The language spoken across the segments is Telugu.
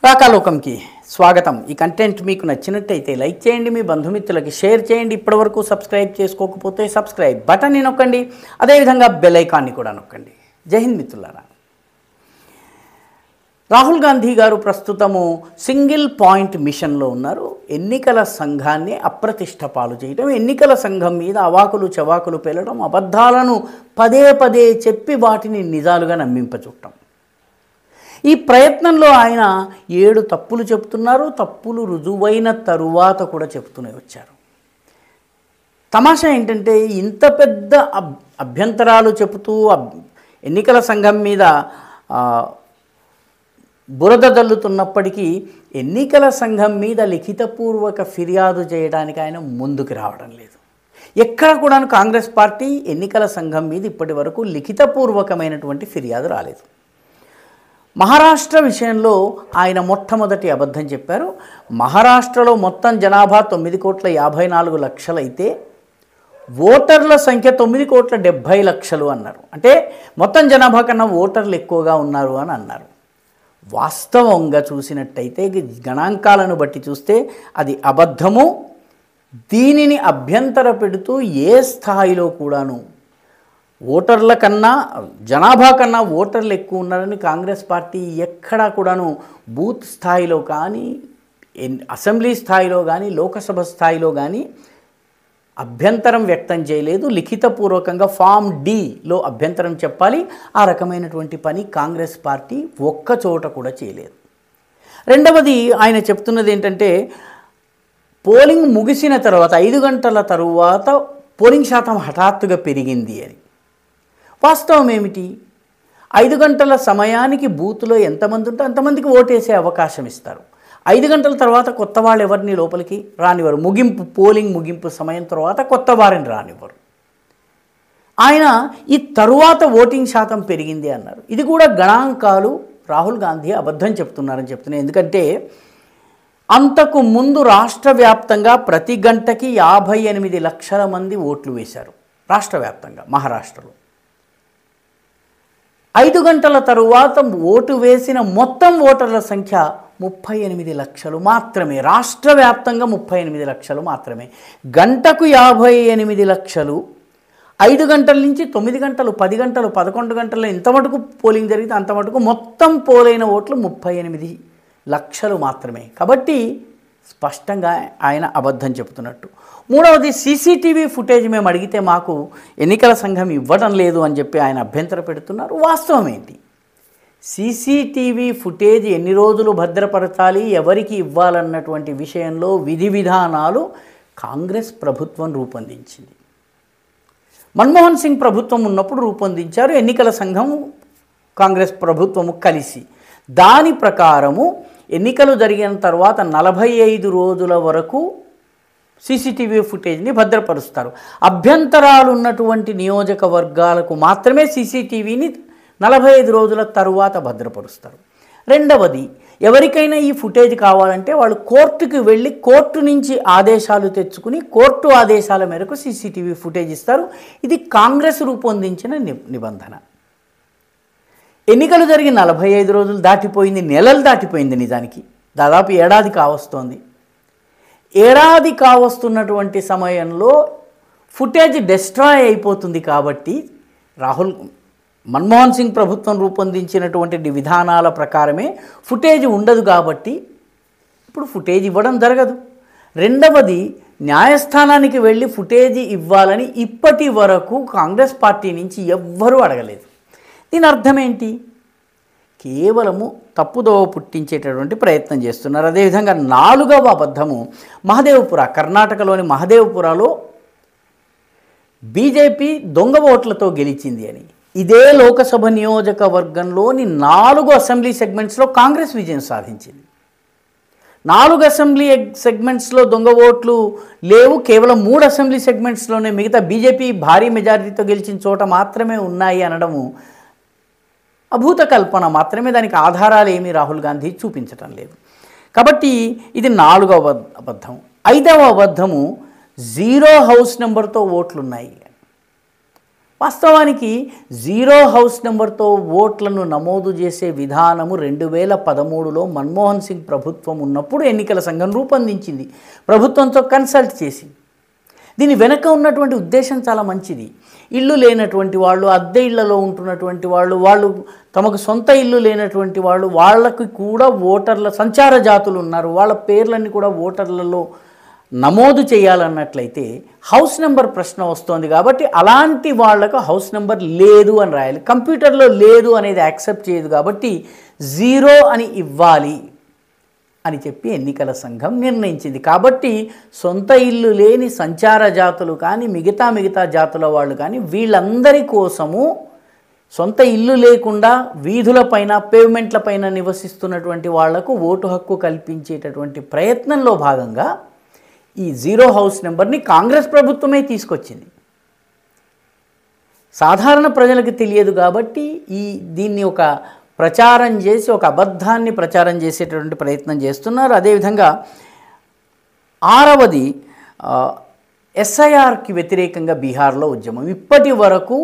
రాకాలోకంకి స్వాగతం. ఈ కంటెంట్ మీకు నచ్చినట్టయితే లైక్ చేయండి, మీ బంధుమిత్రులకి షేర్ చేయండి. ఇప్పటివరకు సబ్స్క్రైబ్ చేసుకోకపోతే సబ్స్క్రైబ్ బటన్ని నొక్కండి, అదేవిధంగా బెల్ ఐకాన్ని కూడా నొక్కండి. జై హింద్ మిత్రులారా. రాహుల్ గాంధీ గారు ప్రస్తుతము సింగిల్ పాయింట్ మిషన్లో ఉన్నారు. ఎన్నికల సంఘాన్ని అప్రతిష్ట పాలు చేయడం, ఎన్నికల సంఘం మీద అవాకులు చవాకులు పేలడం, అబద్ధాలను పదే పదే చెప్పి వాటిని నిజాలుగా నమ్మింపచుట్టం. ఈ ప్రయత్నంలో ఆయన 7 తప్పులు చెప్తున్నారు. తప్పులు రుజువైన తరువాత కూడా చెప్తూనే వచ్చారు. తమాషా ఏంటంటే ఇంత పెద్ద అభ్యంతరాలు చెబుతూ ఎన్నికల సంఘం మీద బురద దల్లుతున్నప్పటికీ ఎన్నికల సంఘం మీద లిఖితపూర్వక ఫిర్యాదు చేయడానికి ఆయన ముందుకు రావడం లేదు. ఎక్కడ కూడా కాంగ్రెస్ పార్టీ ఎన్నికల సంఘం మీద ఇప్పటి వరకు లిఖితపూర్వకమైనటువంటి ఫిర్యాదు రాలేదు. మహారాష్ట్ర విషయంలో ఆయన మొట్టమొదటి అబద్ధం చెప్పారు. మహారాష్ట్రలో మొత్తం జనాభా 9,54,00,000 అయితే ఓటర్ల సంఖ్య 9,70,00,000 అన్నారు. అంటే మొత్తం జనాభా కన్నా ఓటర్లు ఎక్కువగా ఉన్నారు అని అన్నారు. వాస్తవంగా చూసినట్టయితే గణాంకాలను బట్టి చూస్తే అది అబద్ధము. దీనిని అభ్యంతర పెడుతూ ఏ స్థాయిలో కూడాను ఓటర్ల కన్నా జనాభా కన్నా ఓటర్లు ఎక్కువ ఉన్నారని కాంగ్రెస్ పార్టీ ఎక్కడా కూడాను బూత్ స్థాయిలో కానీ అసెంబ్లీ స్థాయిలో కానీ లోకసభ స్థాయిలో కానీ అభ్యంతరం వ్యక్తం చేయలేదు. లిఖితపూర్వకంగా ఫామ్ డిలో అభ్యంతరం చెప్పాలి. ఆ రకమైనటువంటి పని కాంగ్రెస్ పార్టీ ఒక్క చోట కూడా చేయలేదు. రెండవది ఆయన చెప్తున్నది ఏంటంటే పోలింగ్ ముగిసిన తర్వాత 5 గంటల తరువాత పోలింగ్ శాతం హఠాత్తుగా పెరిగింది అని. వాస్తవం ఏమిటి? 5 గంటల సమయానికి బూత్లో ఎంతమంది ఉంటే అంతమందికి ఓటేసే అవకాశం ఇస్తారు. 5 గంటల తర్వాత కొత్త వాళ్ళు ఎవరిని లోపలికి రానివ్వరు. పోలింగ్ ముగింపు సమయం తర్వాత కొత్త వారిని రానివ్వరు. ఆయన ఈ తరువాత ఓటింగ్ శాతం పెరిగింది అన్నారు. ఇది కూడా గణాంకాలు రాహుల్ గాంధీ అబద్ధం చెప్తున్నారని చెప్తున్నాయి. ఎందుకంటే అంతకు ముందు రాష్ట్ర వ్యాప్తంగా ప్రతి గంటకి 58 లక్షల మంది ఓట్లు వేశారు. రాష్ట్ర వ్యాప్తంగా మహారాష్ట్రలో 5 గంటల తరువాత ఓటు వేసిన మొత్తం ఓటర్ల సంఖ్య 38 లక్షలు మాత్రమే. రాష్ట్ర వ్యాప్తంగా 38 లక్షలు మాత్రమే. గంటకు 58 లక్షలు. 5 గంటల నుంచి 9 గంటలు, 10 గంటలు, 11 గంటలు ఎంత మటుకు పోలింగ్ జరిగితే అంత మటుకు మొత్తం పోలైన ఓట్లు 38 లక్షలు మాత్రమే. కాబట్టి స్పష్టంగా ఆయన అబద్ధం చెబుతున్నట్టు. మూడవది సీసీటీవీ ఫుటేజ్ మేము అడిగితే మాకు ఎన్నికల సంఘం ఇవ్వడం లేదు అని చెప్పి ఆయన అభ్యంతర పెడుతున్నారు. వాస్తవం ఏంటి? సీసీటీవీ ఫుటేజ్ ఎన్ని రోజులు భద్రపరచాలి, ఎవరికి ఇవ్వాలన్నటువంటి విషయంలో విధి విధానాలు కాంగ్రెస్ ప్రభుత్వం రూపొందించింది. మన్మోహన్ సింగ్ ప్రభుత్వం ఉన్నప్పుడు రూపొందించారు. ఎన్నికల సంఘం కాంగ్రెస్ ప్రభుత్వము కలిసి దాని ప్రకారము ఎన్నికలు జరిగిన తర్వాత 45 రోజుల వరకు సీసీటీవీ ఫుటేజ్ని భద్రపరుస్తారు. అభ్యంతరాలు ఉన్నటువంటి నియోజకవర్గాలకు మాత్రమే సీసీటీవీని 45 రోజుల తరువాత భద్రపరుస్తారు. రెండవది, ఎవరికైనా ఈ ఫుటేజ్ కావాలంటే వాళ్ళు కోర్టుకు వెళ్ళి కోర్టు నుంచి ఆదేశాలు తెచ్చుకుని కోర్టు ఆదేశాల మేరకు సీసీటీవీ ఫుటేజ్ ఇస్తారు. ఇది కాంగ్రెస్ రూపొందించిన నిబంధన. ఎన్నికలు జరిగి 45 రోజులు దాటిపోయింది, నెలలు దాటిపోయింది. నిజానికి దాదాపు ఏడాది కావస్తోంది. ఏడాది కావస్తున్నటువంటి సమయంలో ఫుటేజ్ డిస్ట్రాయ్ అయిపోతుంది. కాబట్టి మన్మోహన్ సింగ్ ప్రభుత్వం రూపొందించినటువంటి విధానాల ప్రకారమే ఫుటేజ్ ఉండదు. కాబట్టి ఇప్పుడు ఫుటేజ్ ఇవ్వడం జరగదు. రెండవది, న్యాయస్థానానికి వెళ్ళి ఫుటేజ్ ఇవ్వాలని ఇప్పటి వరకు కాంగ్రెస్ పార్టీ నుంచి ఎవ్వరూ అడగలేదు. దీని అర్థం ఏంటి? కేవలము తప్పుదోవ పుట్టించేటటువంటి ప్రయత్నం చేస్తున్నారు. అదేవిధంగా 4వ అబద్ధము మహదేవ్పుర, కర్ణాటకలోని మహదేవ్పురలో బీజేపీ దొంగ ఓట్లతో గెలిచింది అని. ఇదే లోకసభ నియోజకవర్గంలోని 4 అసెంబ్లీ సెగ్మెంట్స్లో కాంగ్రెస్ విజయం సాధించింది. 4 అసెంబ్లీ సెగ్మెంట్స్లో దొంగ ఓట్లు లేవు. కేవలం 3 అసెంబ్లీ సెగ్మెంట్స్లోనే మిగతా బీజేపీ భారీ మెజారిటీతో గెలిచిన చోట మాత్రమే ఉన్నాయి అనడము అభూత కల్పన మాత్రమే. దానికి ఆధారాలు ఏమీ రాహుల్ గాంధీ చూపించటం లేదు. కాబట్టి ఇది 4వ అబద్ధం. 5వ అబద్ధము 0 హౌస్ నెంబర్తో ఓట్లున్నాయి. వాస్తవానికి జీరో హౌస్ నెంబర్తో ఓట్లను నమోదు చేసే విధానము 2013లో మన్మోహన్ సింగ్ ప్రభుత్వం ఉన్నప్పుడు ఎన్నికల సంఘం రూపొందించింది, ప్రభుత్వంతో కన్సల్ట్ చేసి. దీని వెనక ఉన్నటువంటి ఉద్దేశం చాలా మంచిది. ఇల్లు లేనటువంటి వాళ్ళు, అద్దె ఇళ్లలో ఉంటున్నటువంటి వాళ్ళు తమకు సొంత ఇల్లు లేనటువంటి వాళ్ళు, వాళ్ళకి కూడా ఓటర్ల సంచార జాతులు ఉన్నారు, వాళ్ళ పేర్లన్నీ కూడా ఓటర్లలో నమోదు చేయాలన్నట్లయితే హౌస్ నెంబర్ ప్రశ్న వస్తుంది. కాబట్టి అలాంటి వాళ్లకు హౌస్ నెంబర్ లేదు అని రాయాలి. కంప్యూటర్లో లేదు అనేది యాక్సెప్ట్ చేయదు కాబట్టి జీరో అని ఇవ్వాలి అని చెప్పి ఎన్నికల సంఘం నిర్ణయించింది. కాబట్టి సొంత ఇల్లు లేని సంచార జాతులు కానీ మిగతా జాతుల వాళ్ళు కానీ వీళ్ళందరి కోసము సొంత ఇల్లు లేకుండా వీధులపైన పేవ్మెంట్లపైన నివసిస్తున్నటువంటి వాళ్లకు ఓటు హక్కు కల్పించేటటువంటి ప్రయత్నంలో భాగంగా ఈ జీరో హౌస్ నెంబర్ని కాంగ్రెస్ ప్రభుత్వమే తీసుకొచ్చింది. సాధారణ ప్రజలకు తెలియదు కాబట్టి దీన్ని ఒక ప్రచారం చేసి ఒక అబద్ధాన్ని ప్రచారం చేసేటటువంటి ప్రయత్నం చేస్తున్నారు. అదేవిధంగా 6వది ఎస్ఐఆర్కి వ్యతిరేకంగా బీహార్లో ఉద్యమం. ఇప్పటి వరకు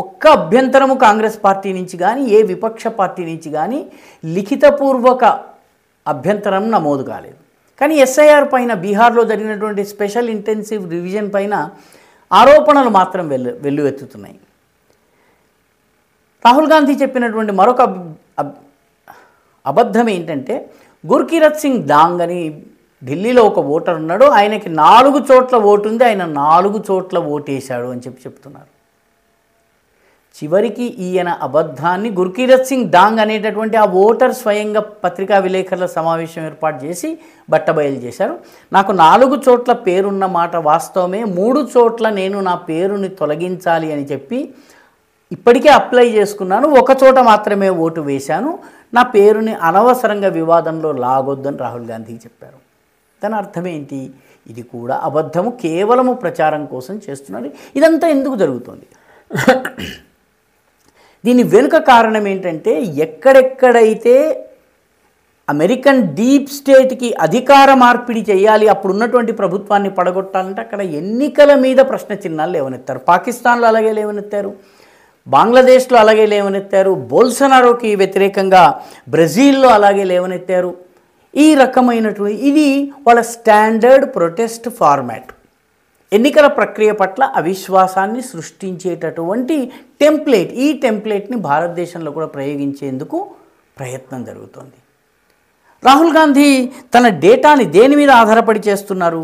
ఒక్క అభ్యంతరము కాంగ్రెస్ పార్టీ నుంచి కానీ ఏ విపక్ష పార్టీ నుంచి కానీ లిఖితపూర్వక అభ్యంతరం నమోదు కాలేదు. కానీ ఎస్ఐఆర్ పైన బీహార్లో జరిగినటువంటి స్పెషల్ ఇంటెన్సివ్ రివిజన్ పైన ఆరోపణలు మాత్రం వెల్లువెత్తుతున్నాయి. రాహుల్ గాంధీ చెప్పినటువంటి మరొక అబద్ధం ఏంటంటే గుర్కీరత్ సింగ్ డాంగ్ అని ఢిల్లీలో ఒక ఓటర్ ఉన్నాడు, ఆయనకి 4 చోట్ల ఓటు ఉంది, ఆయన 4 చోట్ల ఓటేశాడు అని చెప్తున్నారు. చివరికి ఈయన అబద్ధాన్ని గుర్కీరత్ సింగ్ డాంగ్ అనేటటువంటి ఆ ఓటర్ స్వయంగా పత్రికా విలేకరుల సమావేశం ఏర్పాటు చేసి బట్టబయలు చేశారు. నాకు 4 చోట్ల పేరున్న మాట వాస్తవమే, 3 చోట్ల నేను నా పేరుని తొలగించాలి అని చెప్పి ఇప్పటికే అప్లై చేసుకున్నాను, 1 చోట మాత్రమే ఓటు వేశాను, నా పేరుని అనవసరంగా వివాదంలో లాగొద్దని రాహుల్ గాంధీకి చెప్పారు. దాని అర్థం ఏంటి? ఇది కూడా అబద్ధము, కేవలము ప్రచారం కోసం చేస్తున్నారు. ఇదంతా ఎందుకు జరుగుతుంది? దీని వెనుక కారణం ఏంటంటే ఎక్కడెక్కడైతే అమెరికన్ డీప్ స్టేట్కి అధికార మార్పిడి చేయాలి, అప్పుడున్నటువంటి ప్రభుత్వాన్ని పడగొట్టాలంటే అక్కడ ఎన్నికల మీద ప్రశ్న చిహ్నాలు లేవనెత్తారు. పాకిస్తాన్లో అలాగే లేవనెత్తారు, బంగ్లాదేశ్లో అలాగే లేవనెత్తారు, బోల్సనారోకి వ్యతిరేకంగా బ్రెజిల్లో అలాగే లేవనెత్తారు. ఈ రకమైనటువంటి ఇది వాళ్ళ స్టాండర్డ్ ప్రొటెస్ట్ ఫార్మాట్. ఎన్నికల ప్రక్రియ పట్ల అవిశ్వాసాన్ని సృష్టించేటటువంటి టెంప్లేట్. ఈ టెంప్లేట్ని భారతదేశంలో కూడా ప్రయోగించేందుకు ప్రయత్నం జరుగుతోంది. రాహుల్ గాంధీ తన డేటాని దేని మీద ఆధారపడి చేస్తున్నారు?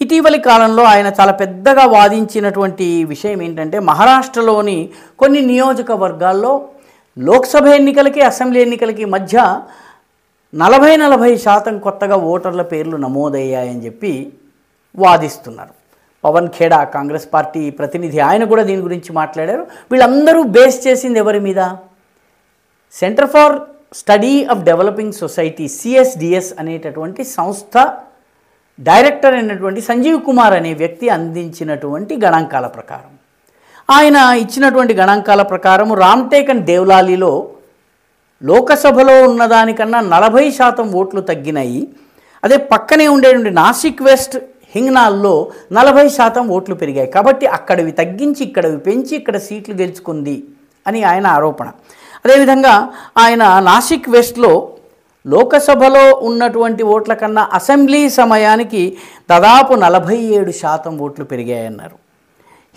ఇటీవలి కాలంలో ఆయన చాలా పెద్దగా వాదించినటువంటి విషయం ఏంటంటే మహారాష్ట్రలోని కొన్ని నియోజకవర్గాల్లో లోక్సభ ఎన్నికలకి అసెంబ్లీ ఎన్నికలకి మధ్య 40% కొత్తగా ఓటర్ల పేర్లు నమోదయ్యాయని చెప్పి వాదిస్తున్నారు. పవన్ ఖేడా కాంగ్రెస్ పార్టీ ప్రతినిధి, ఆయన కూడా దీని గురించి మాట్లాడారు. వీళ్ళందరూ బేస్ చేసింది ఎవరి మీద? Centre for study of developing society CSDS అనేటటువంటి సంస్థ డైరెక్టర్ అయినటువంటి సంజీవ్ కుమార్ అనే వ్యక్తి అందించినటువంటి గణాంకాల ప్రకారం, ఆయన ఇచ్చినటువంటి గణాంకాల ప్రకారం రామ్టేక్ అండ్ దేవ్లాలీలో లోకసభలో ఉన్నదానికన్నా 40% ఓట్లు తగ్గినాయి. అదే పక్కనే ఉండేటువంటి నాసిక్ వెస్ట్ హింగ్నాల్లో 40% ఓట్లు పెరిగాయి. కాబట్టి అక్కడివి తగ్గించి ఇక్కడవి పెంచి ఇక్కడ సీట్లు గెలుచుకుంది అని ఆయన ఆరోపణ. అదేవిధంగా ఆయన నాసిక్ వెస్ట్లో లోకసభలో ఉన్నటువంటి ఓట్ల కన్నా అసెంబ్లీ సమయానికి దాదాపు 47% ఓట్లు పెరిగాయన్నారు.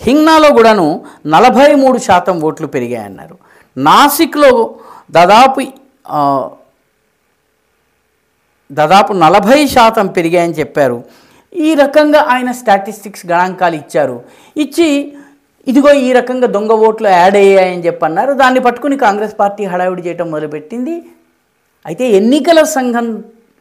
హింగ్నాలో కూడాను 43% ఓట్లు పెరిగాయన్నారు. నాసిక్లో దాదాపు 40% పెరిగాయని చెప్పారు. ఈ రకంగా ఆయన స్టాటిస్టిక్స్ గణాంకాలు ఇచ్చారు. ఇచ్చి ఇదిగో ఈ రకంగా దొంగ ఓట్లు యాడ్ అయ్యాయని చెప్పన్నారు. దాన్ని పట్టుకుని కాంగ్రెస్ పార్టీ హడావిడి చేయటం మొదలుపెట్టింది. అయితే ఎన్నికల సంఘం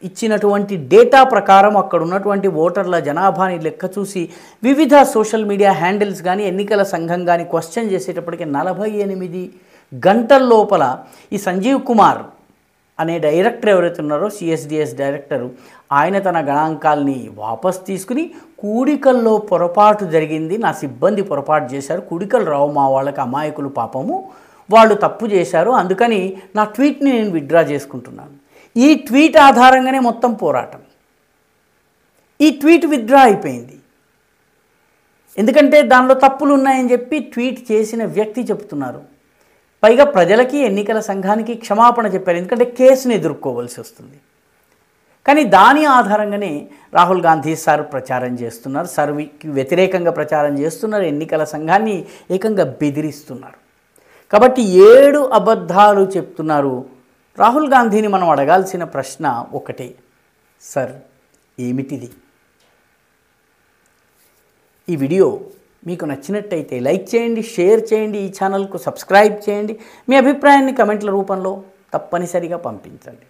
ఇచ్చినటువంటి డేటా ప్రకారం అక్కడ ఉన్నటువంటి ఓటర్ల జనాభాని లెక్క చూసి వివిధ సోషల్ మీడియా హ్యాండిల్స్ కానీ ఎన్నికల సంఘం కానీ క్వశ్చన్ చేసేటప్పటికి 48 గంటల లోపల ఈ సంజీవ్ కుమార్ అనే డైరెక్టర్ ఎవరైతే ఉన్నారో CSDS డైరెక్టరు, ఆయన తన గణాంకాల్ని వాపస్ తీసుకుని కూడికల్లో పొరపాటు జరిగింది, నా సిబ్బంది పొరపాటు చేశారు, కూడికలు రావు మా వాళ్ళకి, అమాయకులు పాపము, వాళ్ళు తప్పు చేశారు, అందుకని నా ట్వీట్ని నేను విత్డ్రా చేసుకుంటున్నాను. ఈ ట్వీట్ ఆధారంగానే మొత్తం పోరాటం. ఈ ట్వీట్ విత్డ్రా అయిపోయింది. ఎందుకంటే దానిలో తప్పులు ఉన్నాయని చెప్పి ట్వీట్ చేసిన వ్యక్తి చెప్తున్నారు. పైగా ప్రజలకి ఎన్నికల సంఘానికి క్షమాపణ చెప్పారు, ఎందుకంటే కేసును ఎదుర్కోవాల్సి వస్తుంది. కానీ దాని ఆధారంగానే రాహుల్ గాంధీ సార్ ప్రచారం చేస్తున్నారు, సర్వీకి వ్యతిరేకంగా ప్రచారం చేస్తున్నారు, ఎన్నికల సంఘాన్ని ఏకంగా బెదిరిస్తున్నారు. కాబట్టి 7 అబద్ధాలు చెప్తున్నారు. రాహుల్ గాంధీని మనం అడగాల్సిన ప్రశ్న ఒకటే, సార్ ఏమిటిది? ఈ వీడియో మీకు నచ్చినట్టయితే లైక్ చేయండి, షేర్ చేయండి, ఈ ఛానల్కు సబ్స్క్రైబ్ చేయండి, మీ అభిప్రాయాన్ని కమెంట్ల రూపంలో తప్పనిసరిగా పంపించండి.